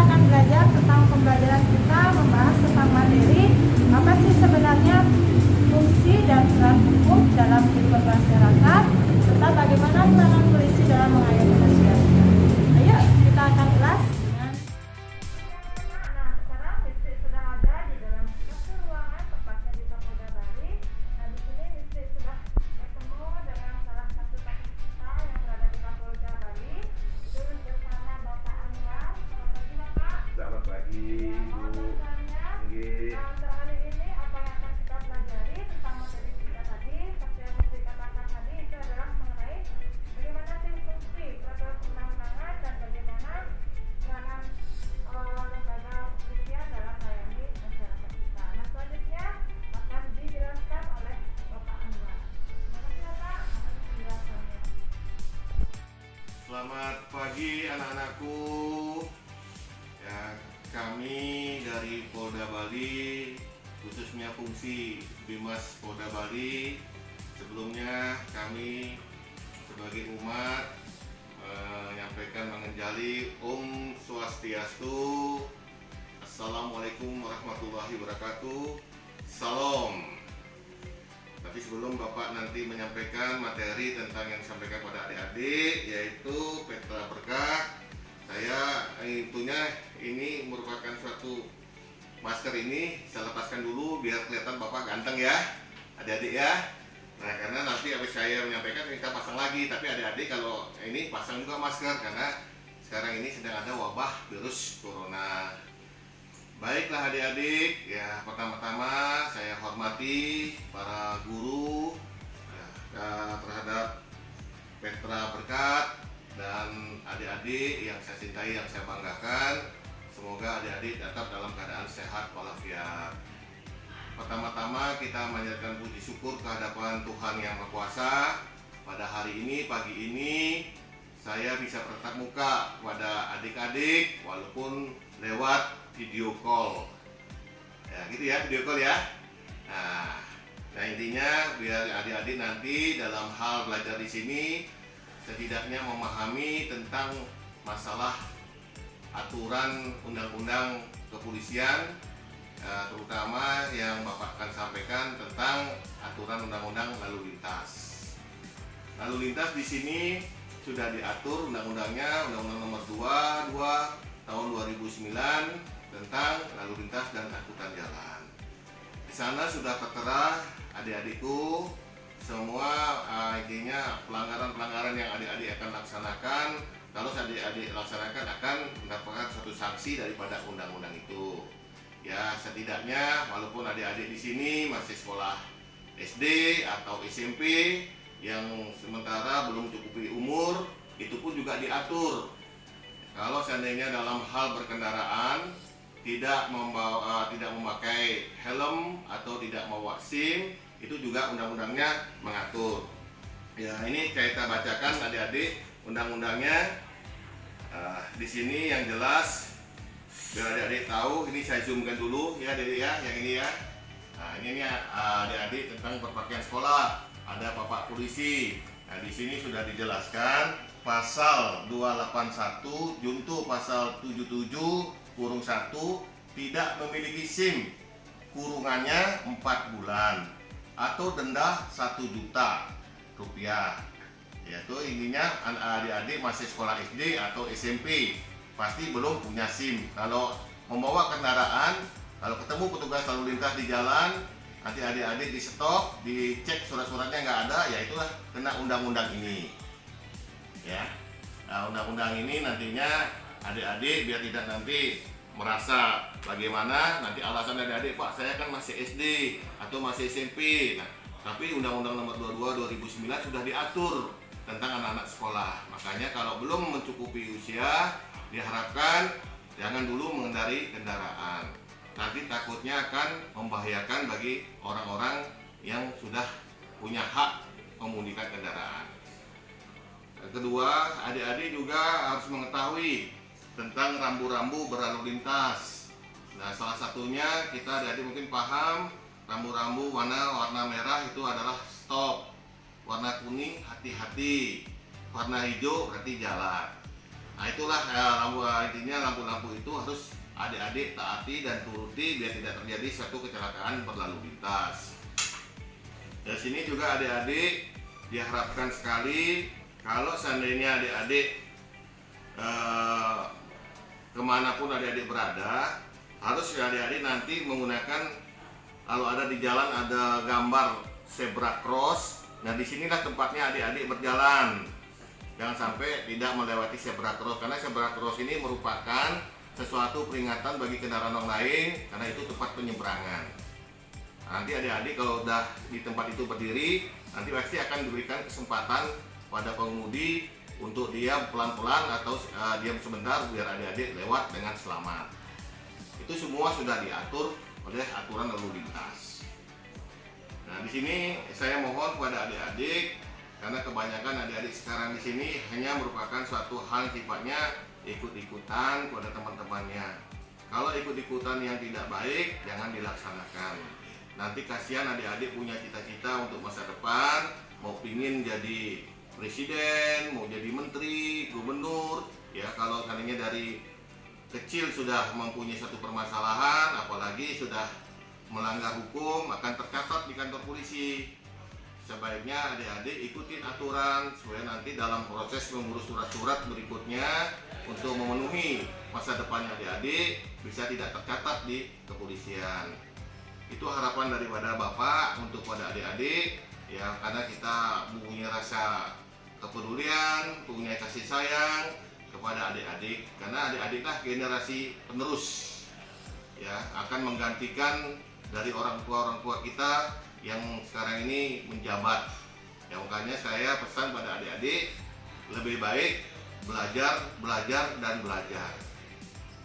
akan belajar tentang pembelajaran kita membahas tentang materi apa sih sebenarnya fungsi dan peran hukum dalam kehidupan masyarakat serta bagaimana peranan polisi dalam mengayomi masyarakat. Ayo kita akan ulas dengan sekarang Mistri sudah ada di dalam satu ruangan tepatnya di Kapolda Bali. Di sini Mistri sudah bertemu dengan salah satu tokoh kita yang berada di Kapolda Bali. Terus bersama Bapak Anwar. Selamat pagi Bapak. Selamat pagi Bu. Untuk hari ini apa yang akan kita pelajari tentang materi kita tadi, seperti yang Mistri katakan tadi, itu adalah mengenai bagaimana sih fungsi peraturan perundang-undangan dan bagaimana peranan lembaga kepolisian dalam melayani masyarakat kita. Nah, selanjutnya akan dijelaskan oleh Bapak Anwar. Terima kasih Bapak atas penjelasannya. Selamat pagi anak-anakku. Ya, kami dari Polda Bali, khususnya fungsi Bimas Polda Bali, sebelumnya kami sebagai umat menyampaikan mengenjali Om Swastiastu. Assalamualaikum warahmatullahi wabarakatuh. Salam. Tapi sebelum Bapak nanti menyampaikan materi tentang yang disampaikan pada adik-adik, yaitu Petra Berkah, saya ini merupakan suatu masker ini saya lepaskan dulu biar kelihatan Bapak ganteng ya, adik-adik ya. Nah, karena nanti habis saya menyampaikan kita pasang lagi, tapi adik-adik kalau ini pasang juga masker karena sekarang ini sedang ada wabah virus corona. Baiklah adik-adik, ya pertama-tama saya hormati para guru terhadap Petra Berkat dan adik-adik yang saya cintai, yang saya banggakan. Semoga adik-adik tetap dalam keadaan sehat walafiat. Pertama-tama kita menyatakan puji syukur kehadapan Tuhan Yang Maha Kuasa. Pada hari ini, pagi ini, saya bisa bertatap muka kepada adik-adik walaupun lewat video call. Ya, gitu ya, video call ya. Nah intinya biar adik-adik nanti dalam hal belajar di sini setidaknya memahami tentang masalah aturan undang-undang kepolisian, terutama yang Bapak akan sampaikan tentang aturan undang-undang lalu lintas. Lalu lintas di sini sudah diatur undang-undangnya, Undang-Undang Nomor 22 Tahun 2009 tentang lalu lintas dan angkutan jalan. Di sana sudah tertera adik-adikku semua intinya pelanggaran-pelanggaran yang adik-adik akan laksanakan. Kalau adik-adik laksanakan akan mendapatkan suatu sanksi daripada undang-undang itu. Ya, setidaknya walaupun adik-adik di sini masih sekolah SD atau SMP yang sementara belum cukupi umur, itu pun juga diatur. Kalau seandainya dalam hal berkendaraan tidak memakai helm atau tidak membawa SIM, itu juga undang-undangnya mengatur. Ya, ini kita bacakan adik-adik undang-undangnya. Di sini yang jelas biar adik-adik tahu, ini saya zoomkan dulu ya adik ya, yang ini ya. Nah, ini nih adik-adik tentang berpakaian sekolah, ada Bapak Polisi. Nah, di sini sudah dijelaskan pasal 281 junto pasal 77 kurung 1 tidak memiliki SIM, kurungannya 4 bulan atau denda 1 juta rupiah. Yaitu intinya adik-adik masih sekolah SD atau SMP pasti belum punya SIM. Kalau membawa kendaraan, kalau ketemu petugas lalu lintas di jalan, nanti adik-adik di stop, dicek surat-suratnya nggak ada, ya itulah kena undang-undang ini. Ya, nah, undang-undang ini nantinya adik-adik biar tidak nanti merasa bagaimana nanti alasan adik-adik, Pak saya kan masih SD atau masih SMP. Nah, tapi Undang-Undang Nomor 22 2009 sudah diatur tentang anak-anak sekolah. Makanya kalau belum mencukupi usia diharapkan jangan dulu mengendari kendaraan. Nanti takutnya akan membahayakan bagi orang-orang yang sudah punya hak mengemudikan kendaraan. Kedua, adik-adik juga harus mengetahui tentang rambu-rambu berlalu lintas. Nah, salah satunya kita adik-adik mungkin paham rambu-rambu warna merah itu adalah stop, warna kuning hati-hati, warna hijau berarti jalan. Nah itulah intinya lampu-lampu itu harus adik-adik taati dan turuti biar tidak terjadi suatu kecelakaan berlalu lintas. Di sini juga adik-adik diharapkan sekali kalau seandainya adik-adik kemanapun adik-adik berada, harus adik-adik nanti menggunakan, kalau ada di jalan ada gambar zebra cross. Nah disinilah tempatnya adik-adik berjalan. Jangan sampai tidak melewati zebra cross, karena zebra cross ini merupakan sesuatu peringatan bagi kendaraan orang lain, karena itu tempat penyeberangan. Nanti adik-adik kalau udah di tempat itu berdiri, nanti pasti akan diberikan kesempatan pada pengemudi untuk dia pelan-pelan atau diam sebentar biar adik-adik lewat dengan selamat. Itu semua sudah diatur oleh aturan lalu lintas. Nah, di sini saya mohon kepada adik-adik, karena kebanyakan adik-adik sekarang di sini hanya merupakan suatu hal sifatnya ikut-ikutan kepada teman-temannya. Kalau ikut-ikutan yang tidak baik, jangan dilaksanakan. Nanti kasihan adik-adik punya cita-cita untuk masa depan, mau pingin jadi presiden, mau jadi menteri, gubernur. Ya kalau seandainya dari kecil sudah mempunyai satu permasalahan, apalagi sudah melanggar hukum, akan tercatat di kantor polisi. Sebaiknya adik-adik ikutin aturan supaya nanti dalam proses mengurus surat-surat berikutnya untuk memenuhi masa depan adik-adik bisa tidak tercatat di kepolisian. Itu harapan daripada Bapak untuk pada adik-adik ya, karena kita punya rasa kepedulian, punya kasih sayang kepada adik-adik, karena adik-adiklah generasi penerus ya, akan menggantikan dari orang tua kita yang sekarang ini menjabat. Ya makanya saya pesan pada adik-adik lebih baik belajar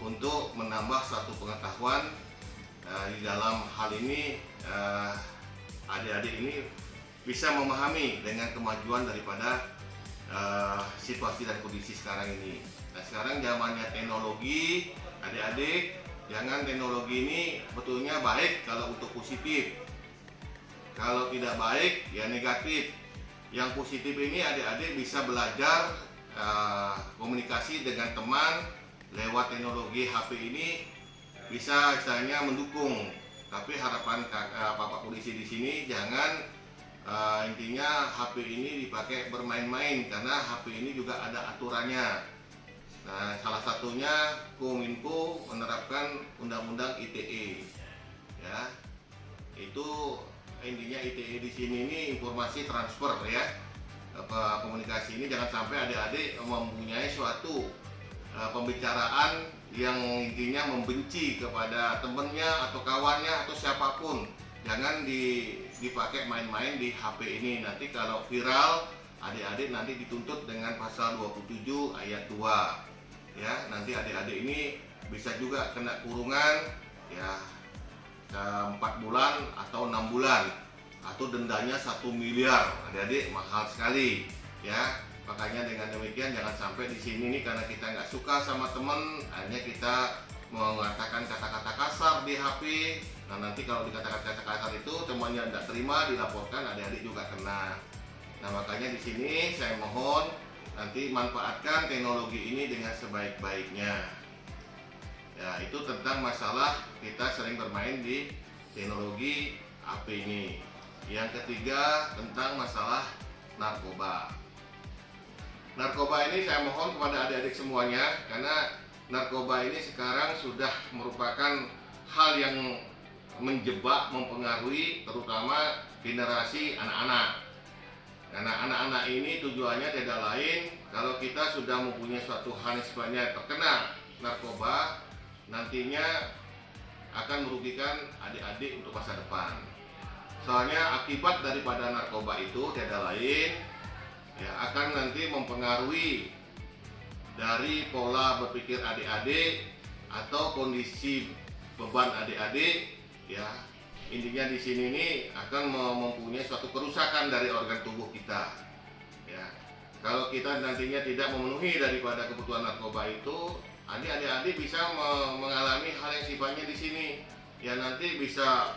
untuk menambah satu pengetahuan di dalam hal ini. Adik-adik ini bisa memahami dengan kemajuan daripada situasi dan kondisi sekarang ini. Nah sekarang zamannya teknologi, adik-adik jangan teknologi ini betulnya baik kalau untuk positif, kalau tidak baik ya negatif. Yang positif ini adik-adik bisa belajar komunikasi dengan teman lewat teknologi HP ini, bisa istilahnya mendukung. Tapi harapan Bapak polisi di sini jangan intinya HP ini dipakai bermain-main, karena HP ini juga ada aturannya. Nah, salah satunya Kominfo menerapkan undang-undang ITE. Ya. Itu intinya ITE di sini ini informasi transfer ya. Komunikasi ini jangan sampai adik-adik mempunyai suatu pembicaraan yang intinya membenci kepada temennya atau kawannya atau siapapun. Jangan dipakai main-main di HP ini. Nanti kalau viral, adik-adik nanti dituntut dengan pasal 27 ayat 2. Ya, nanti adik-adik ini bisa juga kena kurungan ya 4 bulan atau 6 bulan, atau dendanya 1 miliar. Adik-adik mahal sekali ya. Makanya dengan demikian jangan sampai di sini nih, karena kita nggak suka sama temen, akhirnya kita mengatakan kata-kata kasar di HP. Nah nanti kalau dikatakan kata kasar itu temannya tidak terima, dilaporkan, adik-adik juga kena. Nah makanya di sini saya mohon nanti manfaatkan teknologi ini dengan sebaik-baiknya. Ya itu tentang masalah kita sering bermain di teknologi HP ini. Yang ketiga tentang masalah narkoba. Narkoba ini saya mohon kepada adik-adik semuanya, karena narkoba ini sekarang sudah merupakan hal yang menjebak, mempengaruhi terutama generasi anak-anak. Karena anak-anak ini tujuannya tidak lain, kalau kita sudah mempunyai suatu hal yang sifatnya terkena narkoba, nantinya akan merugikan adik-adik untuk masa depan. Soalnya akibat daripada narkoba itu tidak lain ya, akan nanti mempengaruhi dari pola berpikir adik-adik atau kondisi beban adik-adik ya. Intinya di sini ini akan mempunyai suatu kerusakan dari organ tubuh kita ya. Kalau kita nantinya tidak memenuhi daripada kebutuhan narkoba itu, adik-adik bisa mengalami hal yang sifatnya di sini ya, nanti bisa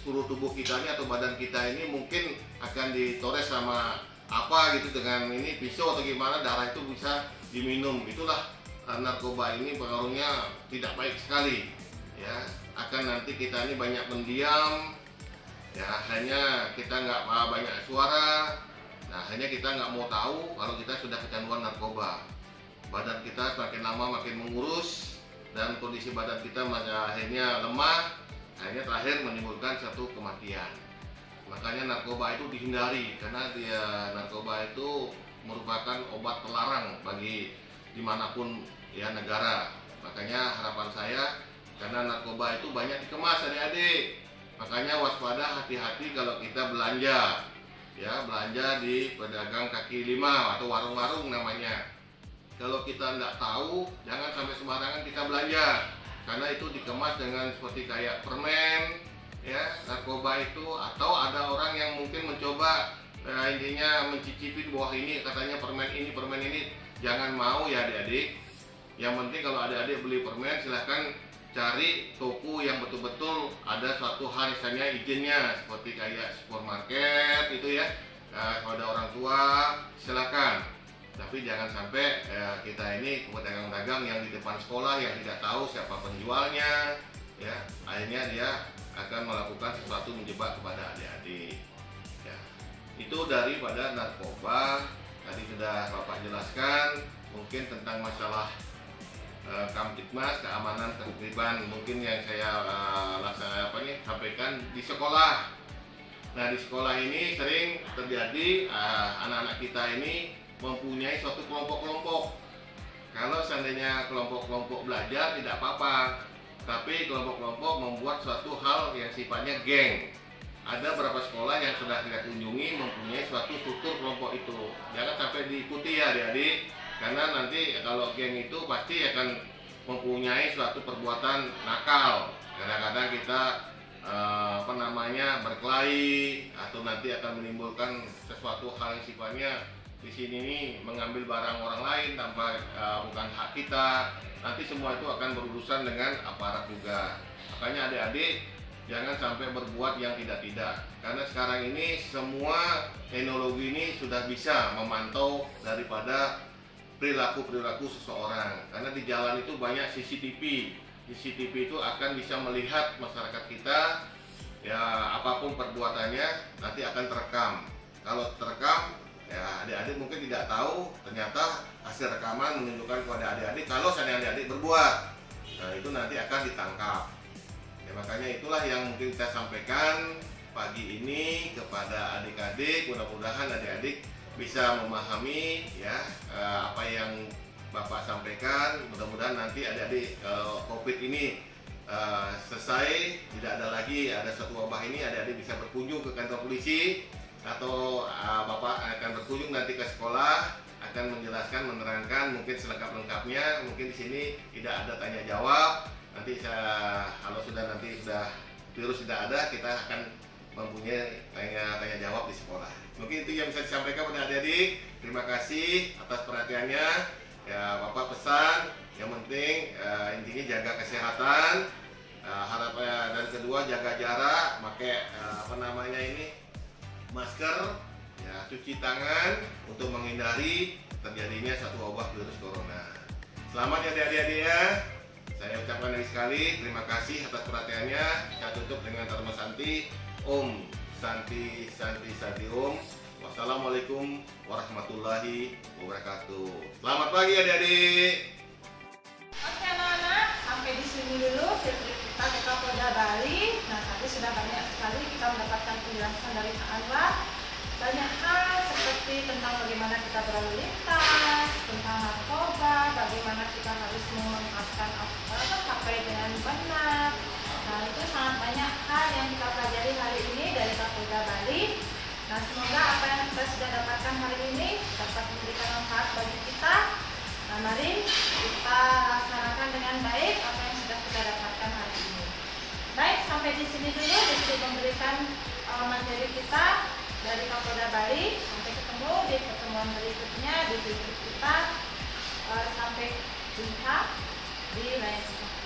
seluruh tubuh kita ini atau badan kita ini mungkin akan ditores sama apa gitu dengan ini pisau atau gimana, darah itu bisa diminum. Itulah narkoba ini pengaruhnya tidak baik sekali ya. Akan nanti kita ini banyak mendiam ya, hanya kita nggak banyak suara. Nah, hanya kita nggak mau tahu kalau kita sudah kecanduan narkoba. Badan kita semakin lama makin mengurus dan kondisi badan kita akhirnya lemah, akhirnya terakhir menimbulkan satu kematian. Makanya narkoba itu dihindari, karena narkoba itu merupakan obat terlarang bagi dimanapun ya negara. Makanya harapan saya, karena narkoba itu banyak dikemas adik-adik, makanya waspada, hati-hati kalau kita belanja ya, belanja di pedagang kaki lima atau warung-warung namanya. Kalau kita nggak tahu, jangan sampai sembarangan kita belanja, karena itu dikemas dengan seperti kayak permen ya, narkoba itu. Atau ada orang yang mungkin mencoba intinya mencicipi di bawah ini, katanya permen ini. Jangan mau ya adik-adik. Yang penting kalau adik-adik beli permen, silahkan cari toko yang betul-betul ada suatu hal misalnya izinnya, seperti kayak supermarket itu ya. Kalau ada orang tua silahkan, tapi jangan sampai kita ini pedagang-pedagang yang di depan sekolah yang tidak tahu siapa penjualnya ya, akhirnya dia akan melakukan sesuatu menjebak kepada adik-adik ya. Itu daripada narkoba. Tadi sudah Bapak jelaskan mungkin tentang masalah Kamtibmas, keamanan ketertiban, mungkin yang saya sampaikan di sekolah. Nah, di sekolah ini sering terjadi anak-anak kita ini mempunyai suatu kelompok-kelompok. Kalau seandainya kelompok-kelompok belajar tidak apa-apa, tapi kelompok-kelompok membuat suatu hal yang sifatnya geng. Ada beberapa sekolah yang sudah kita kunjungi mempunyai suatu struktur kelompok itu. Jangan sampai diikuti ya adik-adik, karena nanti kalau geng itu pasti akan mempunyai suatu perbuatan nakal. Kadang-kadang kita berkelahi, atau nanti akan menimbulkan sesuatu hal yang sifatnya di sini nih mengambil barang orang lain tanpa bukan hak kita. Nanti semua itu akan berurusan dengan aparat juga. Makanya adik-adik jangan sampai berbuat yang tidak-tidak, karena sekarang ini semua teknologi ini sudah bisa memantau daripada perilaku seseorang. Karena di jalan itu banyak CCTV. CCTV itu akan bisa melihat masyarakat kita ya, apapun perbuatannya nanti akan terekam. Kalau terekam ya, adik-adik mungkin tidak tahu, ternyata hasil rekaman menunjukkan kepada adik-adik kalau seandainya adik-adik berbuat, nah itu nanti akan ditangkap ya. Makanya itulah yang mungkin kita sampaikan pagi ini kepada adik-adik. Mudah-mudahan adik-adik bisa memahami ya apa yang Bapak sampaikan. Mudah-mudahan nanti adik-adik COVID ini selesai, tidak ada lagi ada satu wabah ini, adik-adik bisa berkunjung ke kantor polisi, atau Bapak akan berkunjung nanti ke sekolah, akan menjelaskan, menerangkan mungkin selengkap-lengkapnya. Mungkin di sini tidak ada tanya jawab. Nanti kalau sudah virus tidak ada, kita akan mempunyai tanya jawab di sekolah. Mungkin itu yang bisa disampaikan pada adik-adik. Terima kasih atas perhatiannya ya. Bapak pesan yang penting intinya jaga kesehatan, harapannya, dan kedua jaga jarak, pakai masker ya, cuci tangan untuk menghindari terjadinya satu wabah virus corona. Selamat ya adik-adik ya. Saya ucapkan lagi sekali terima kasih atas perhatiannya. Kita tutup dengan Dharma Santi. Om Santi Santi Santi Om. Wassalamualaikum warahmatullahi wabarakatuh. Selamat pagi adik-adik. Oke anak-anak, sampai di sini dulu video kita di Kapolda Bali. Nah, tadi sudah banyak sekali kita mendapatkan penjelasan dari Kak Anwar. Banyak hal seperti tentang bagaimana kita berlalu lintas, tentang narkoba, bagaimana kita harus menggunakan HP dengan benar. Nah, itu sangat banyak hal yang kita pelajari hari ini dari Kapolda Bali. Nah, semoga apa yang kita sudah dapatkan hari ini dapat memberikan manfaat bagi kita. Nah, mari kita laksanakan dengan baik apa yang sudah kita dapatkan hari ini. Baik, sampai di sini dulu Desi memberikan materi kita dari Kapolda Bali. Sampai ketemu di pertemuan berikutnya di video kita. Sampai jumpa di lain kesempatan.